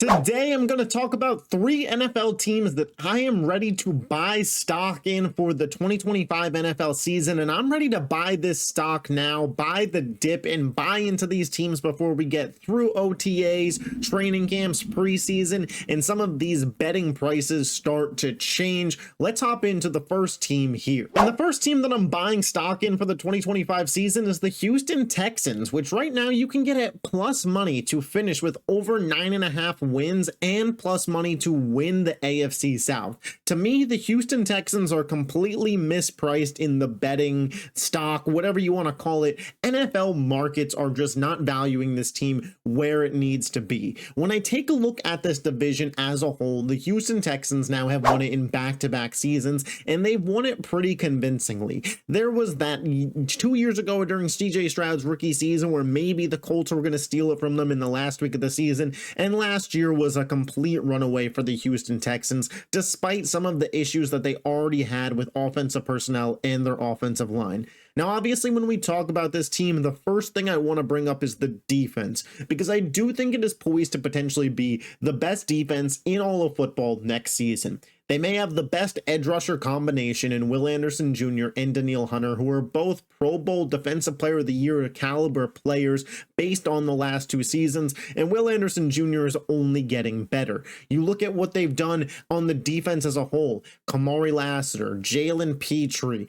Today, I'm going to talk about 3 NFL teams that I am ready to buy stock in for the 2025 NFL season. And I'm ready to buy this stock now, buy the dip, and buy into these teams before we get through OTAs, training camps, preseason, and some of these betting prices start to change. Let's hop into the first team here. And the first team that I'm buying stock in for the 2025 season is the Houston Texans, which right now you can get at plus money to finish with over 9.5 wins and plus money to win the AFC South. To me, the Houston Texans are completely mispriced in the betting, stock, whatever you want to call it. NFL markets are just not valuing this team where it needs to be. When I take a look at this division as a whole, the Houston Texans now have won it in back-to-back seasons, and they've won it pretty convincingly. There was that 2 years ago during CJ Stroud's rookie season where maybe the Colts were going to steal it from them in the last week of the season, and last year was a complete runaway for the Houston Texans, despite some of the issues that they already had with offensive personnel and their offensive line. Now, obviously, when we talk about this team, the first thing I want to bring up is the defense, because I do think it is poised to potentially be the best defense in all of football next season. They may have the best edge rusher combination in Will Anderson Jr. and Danielle Hunter, who are both Pro Bowl Defensive Player of the Year caliber players based on the last 2 seasons, and Will Anderson Jr. is only getting better. You look at what they've done on the defense as a whole: Kamari Lassiter, Jalen Petrie,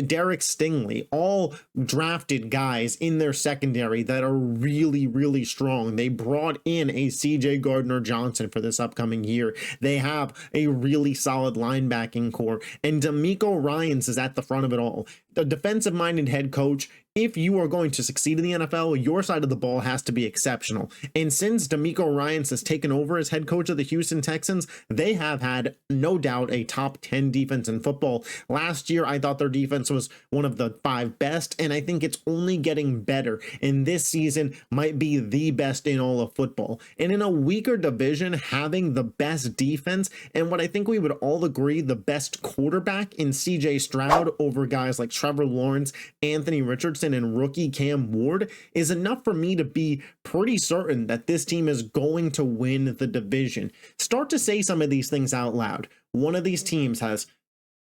Derek Stingley, all drafted guys in their secondary that are really, really strong. They brought in a CJ Gardner-Johnson for this upcoming year. They have a really solid linebacking core, and D'Amico Ryans is at the front of it all. The defensive-minded head coach. If you are going to succeed in the NFL, your side of the ball has to be exceptional. And since D'Amico Ryans has taken over as head coach of the Houston Texans, they have had, no doubt, a top 10 defense in football. Last year, I thought their defense was one of the 5 best, and I think it's only getting better. And this season might be the best in all of football. And in a weaker division, having the best defense, and what I think we would all agree, the best quarterback in CJ Stroud over guys like Trevor Lawrence, Anthony Richardson, and rookie Cam Ward, is enough for me to be pretty certain that this team is going to win the division. Start to say some of these things out loud. One of these teams has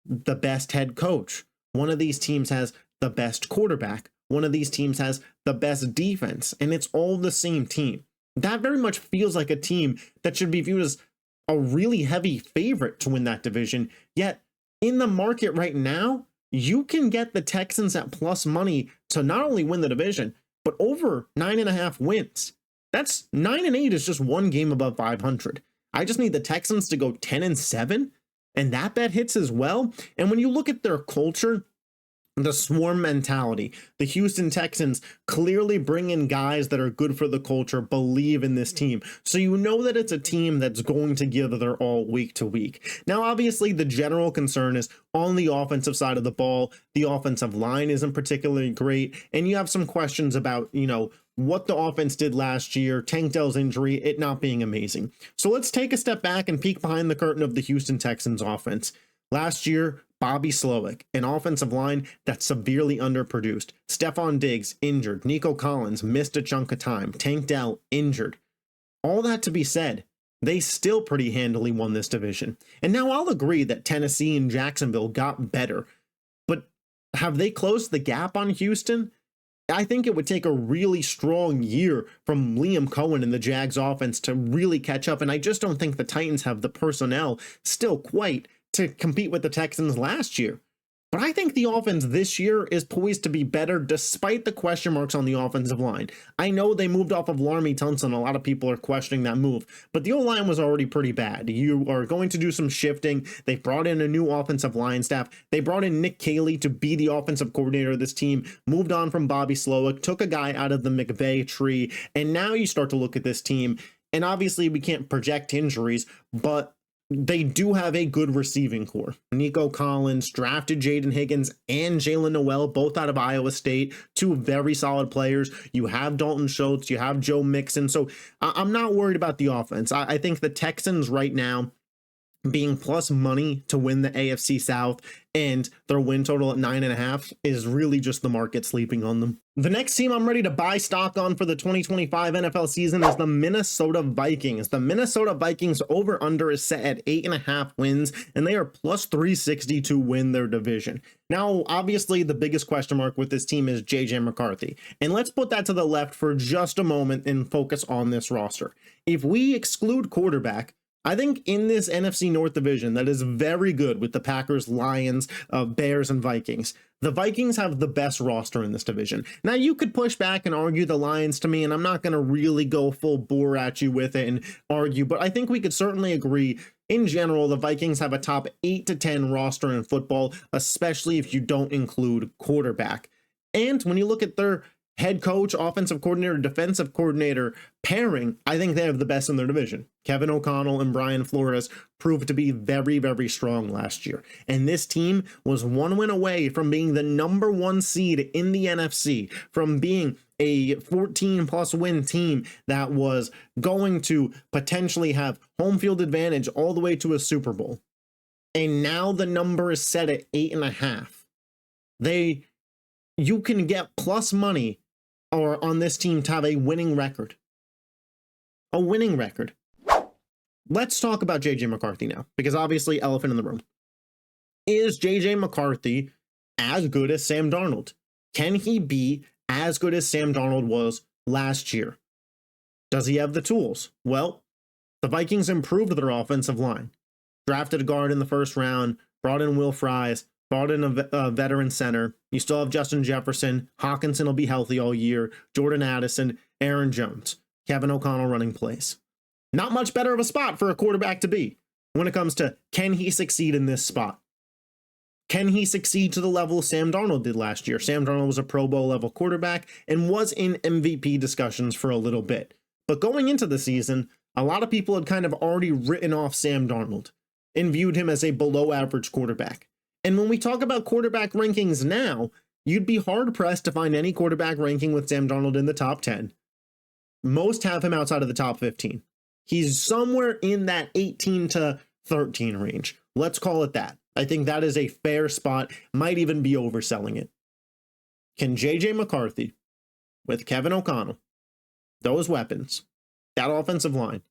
the best head coach. One of these teams has the best quarterback. One of these teams has the best defense, and it's all the same team. That very much feels like a team that should be viewed as a really heavy favorite to win that division. Yet in the market right now, you can get the Texans at plus money to not only win the division, but over 9.5 wins. That's 9-8 is just one game above 500. I just need the Texans to go 10-7, and that bet hits as well. And when you look at their culture, the swarm mentality, the Houston Texans clearly bring in guys that are good for the culture, believe in this team. So you know that it's a team that's going to give their all week to week. Now, obviously, the general concern is on the offensive side of the ball. The offensive line isn't particularly great, and you have some questions about, what the offense did last year, Tank Dell's injury, it not being amazing. So let's take a step back and peek behind the curtain of the Houston Texans offense. Last year, Bobby Slowick, an offensive line that's severely underproduced. Stephon Diggs, injured. Nico Collins, missed a chunk of time. Tank Dell, injured. All that to be said, they still pretty handily won this division. And now I'll agree that Tennessee and Jacksonville got better. But have they closed the gap on Houston? I think it would take a really strong year from Liam Cohen and the Jags offense to really catch up. And I just don't think the Titans have the personnel still quite to compete with the Texans last year. But I think the offense this year is poised to be better despite the question marks on the offensive line. I know they moved off of Laremy Tunsil. A lot of people are questioning that move, but the O-line was already pretty bad. You are going to do some shifting. They brought in a new offensive line staff. They brought in Nick Caley to be the offensive coordinator of this team, moved on from Bobby Slowick, took a guy out of the McVay tree, and now you start to look at this team, and obviously we can't project injuries, but they do have a good receiving core. Nico Collins, drafted Jaden Higgins, and Jalen Noel, both out of Iowa State, 2 very solid players. You have Dalton Schultz, you have Joe Mixon. So I'm not worried about the offense. I think the Texans right now being plus money to win the AFC South and their win total at 9.5 is really just the market sleeping on them. The next team I'm ready to buy stock on for the 2025 NFL season is the Minnesota Vikings. The Minnesota Vikings over under is set at 8.5 wins, and they are plus 360 to win their division. Now, obviously, the biggest question mark with this team is JJ McCarthy. And let's put that to the left for just a moment and focus on this roster. If we exclude quarterback, I think in this NFC North division that is very good with the Packers, Lions, Bears, and Vikings, the Vikings have the best roster in this division. Now, you could push back and argue the Lions to me, and I'm not going to really go full bore at you with it and argue, but I think we could certainly agree in general the Vikings have a top 8 to 10 roster in football, especially if you don't include quarterback. And when you look at their head coach, offensive coordinator, defensive coordinator pairing, I think they have the best in their division. Kevin O'Connell and Brian Flores proved to be very, very strong last year. And this team was one win away from being the number 1 seed in the NFC, from being a 14 plus win team that was going to potentially have home field advantage all the way to a Super Bowl. And now the number is set at 8.5. You can get plus money or on this team to have a winning record. A winning record. Let's talk about JJ McCarthy now, because obviously elephant in the room. Is JJ McCarthy as good as Sam Darnold? Can he be as good as Sam Darnold was last year? Does he have the tools? Well, the Vikings improved their offensive line. Drafted a guard in the first round, brought in Will Fries, brought in a veteran center. You still have Justin Jefferson. Hawkinson will be healthy all year. Jordan Addison, Aaron Jones, Kevin O'Connell running plays. Not much better of a spot for a quarterback to be when it comes to, can he succeed in this spot? Can he succeed to the level Sam Darnold did last year? Sam Darnold was a Pro Bowl level quarterback and was in MVP discussions for a little bit. But going into the season, a lot of people had kind of already written off Sam Darnold and viewed him as a below average quarterback. And when we talk about quarterback rankings now, you'd be hard-pressed to find any quarterback ranking with Sam Darnold in the top 10. Most have him outside of the top 15. He's somewhere in that 18 to 13 range. Let's call it that. I think that is a fair spot. Might even be overselling it. Can JJ McCarthy, with Kevin O'Connell, those weapons, that offensive line,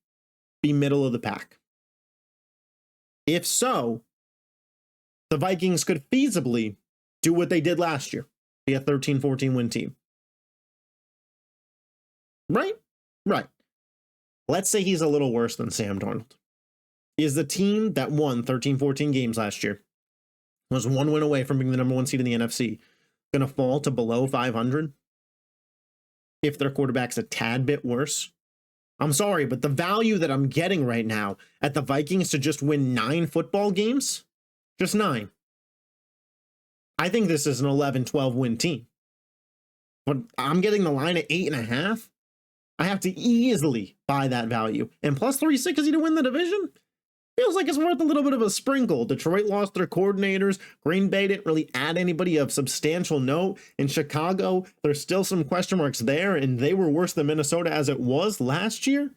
be middle of the pack? If so, the Vikings could feasibly do what they did last year, be a 13-14 win team. Right? Right. Let's say he's a little worse than Sam Darnold. Is the team that won 13-14 games last year, was one win away from being the number 1 seed in the NFC, going to fall to below 500 if their quarterback's a tad bit worse? I'm sorry, but the value that I'm getting right now at the Vikings to just win 9 football games, just 9. I think this is an 11-12 win team. But I'm getting the line at 8.5. I have to easily buy that value. And plus 360 to win the division? Feels like it's worth a little bit of a sprinkle. Detroit lost their coordinators. Green Bay didn't really add anybody of substantial note. In Chicago, there's still some question marks there, and they were worse than Minnesota as it was last year.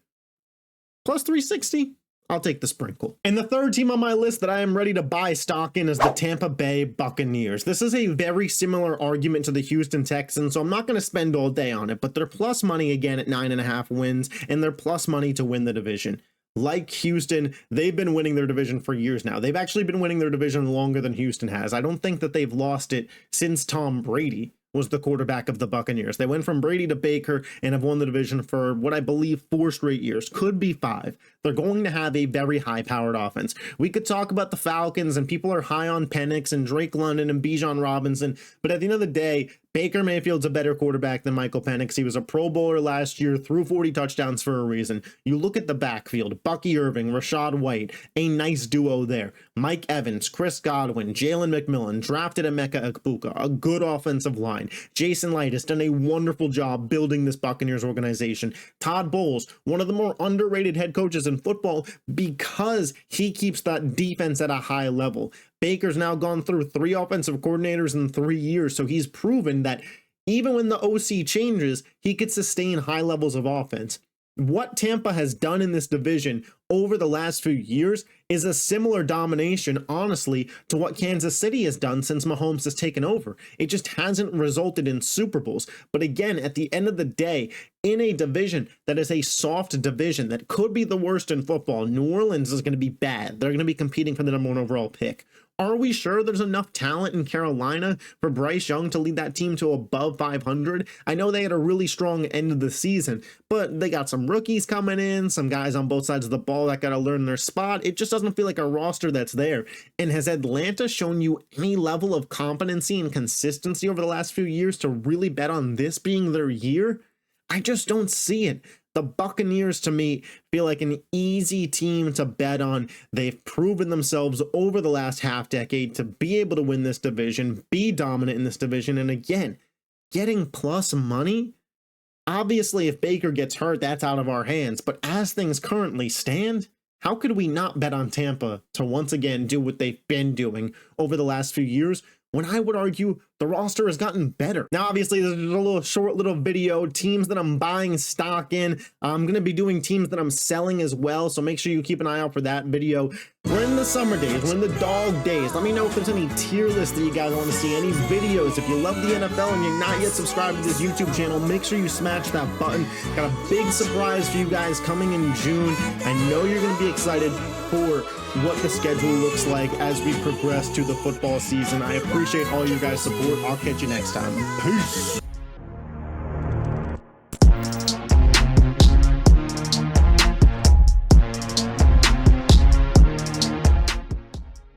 Plus 360. I'll take the sprinkle. And the third team on my list that I am ready to buy stock in is the Tampa Bay Buccaneers. This is a very similar argument to the Houston Texans, so I'm not going to spend all day on it, but they're plus money again at 9.5 wins, and they're plus money to win the division. Like Houston, they've been winning their division for years now. They've actually been winning their division longer than Houston has. I don't think that they've lost it since Tom Brady was the quarterback of the Buccaneers. They went from Brady to Baker and have won the division for what I believe 4 straight years, could be 5. They're going to have a very high-powered offense. We could talk about the Falcons, and people are high on Penix and Drake London and Bijan Robinson, but at the end of the day, Baker Mayfield's a better quarterback than Michael Penix. He was a Pro Bowler last year, threw 40 touchdowns for a reason. You look at the backfield, Bucky Irving, Rashad White, a nice duo there. Mike Evans, Chris Godwin, Jalen McMillan, drafted Emeka Egbuka, a good offensive line. Jason Light has done a wonderful job building this Buccaneers organization. Todd Bowles, one of the more underrated head coaches in football because he keeps that defense at a high level. Baker's now gone through 3 offensive coordinators in 3 years, so he's proven that even when the OC changes, he could sustain high levels of offense. What Tampa has done in this division over the last few years is a similar domination, honestly, to what Kansas City has done since Mahomes has taken over. It just hasn't resulted in Super Bowls. But again, at the end of the day, in a division that is a soft division that could be the worst in football, New Orleans is going to be bad. They're going to be competing for the #1 overall pick. Are we sure there's enough talent in Carolina for Bryce Young to lead that team to above 500? I know they had a really strong end of the season, but they got some rookies coming in, some guys on both sides of the ball that got to learn their spot. It just doesn't feel like a roster that's there. And has Atlanta shown you any level of competency and consistency over the last few years to really bet on this being their year? I just don't see it. The Buccaneers, to me, feel like an easy team to bet on. They've proven themselves over the last half decade to be able to win this division, be dominant in this division, and again, getting plus money. Obviously, if Baker gets hurt, that's out of our hands, but as things currently stand, how could we not bet on Tampa to once again do what they've been doing over the last few years, when I would argue the roster has gotten better? Now, obviously, there's a short little video, teams that I'm buying stock in. I'm going to be doing teams that I'm selling as well, so make sure you keep an eye out for that video. We're in the summer days, we're in the dog days. Let me know if there's any tier lists that you guys want to see, any videos. If you love the NFL and you're not yet subscribed to this YouTube channel, make sure you smash that button. Got a big surprise for you guys coming in June. I know you're going to be excited for what the schedule looks like as we progress to the football season. I appreciate all you guys' support. I'll catch you next time. Peace.